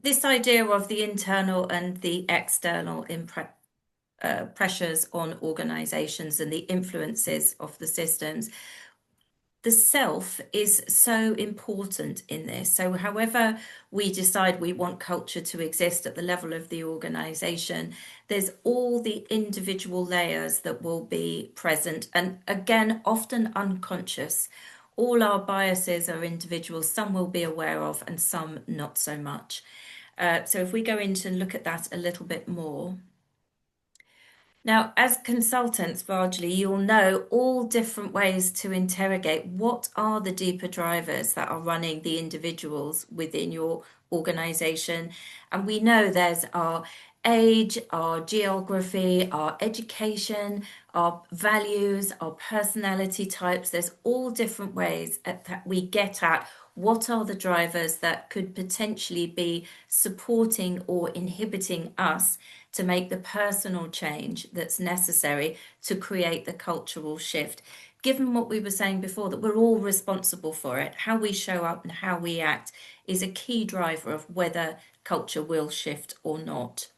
this idea of the internal and the external pressures on organizations and the influences of the systems, the self is so important in this. So, however we decide we want culture to exist at the level of the organization, there's all the individual layers that will be present. And again, often unconscious. All our biases are individual, some we'll be aware of, and some not so much. So, if we go into and look at that a little bit more. Now, as consultants, largely, you'll know all different ways to interrogate what are the deeper drivers that are running the individuals within your organization. And we know there's our age, our geography, our education, our values, our personality types. There's all different ways that we get at what are the drivers that could potentially be supporting or inhibiting us to make the personal change that's necessary to create the cultural shift. Given what we were saying before, that we're all responsible for it, how we show up and how we act is a key driver of whether culture will shift or not.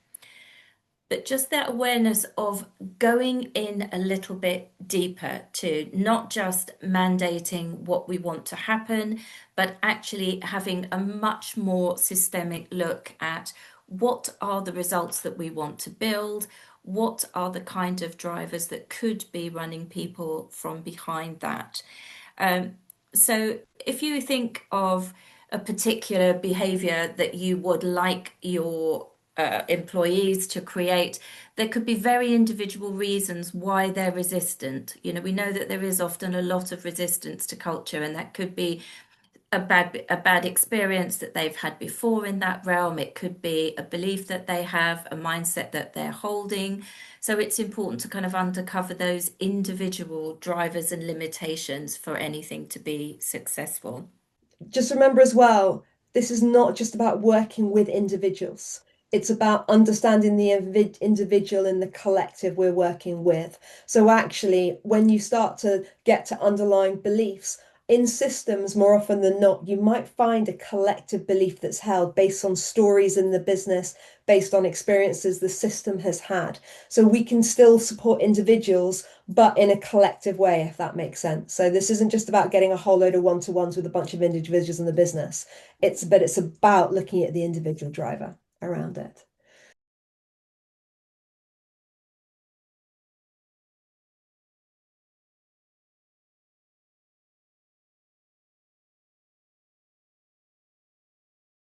But just that awareness of going in a little bit deeper to not just mandating what we want to happen, but actually having a much more systemic look at what are the results that we want to build, what are the kind of drivers that could be running people from behind that. So if you think of a particular behavior that you would like your employees to create, there could be very individual reasons why they're resistant. You know, we know that there is often a lot of resistance to culture, and that could be a bad experience that they've had before in that realm. It could be a belief that they have, a mindset that they're holding. So it's important to kind of uncover those individual drivers and limitations for anything to be successful. Just remember as well, this is not just about working with individuals. It's about understanding the individual in the collective we're working with. So actually, when you start to get to underlying beliefs, in systems, more often than not, you might find a collective belief that's held based on stories in the business, based on experiences the system has had. So we can still support individuals, but in a collective way, if that makes sense. So this isn't just about getting a whole load of one-to-ones with a bunch of individuals in the business. It's about looking at the individual driver around it.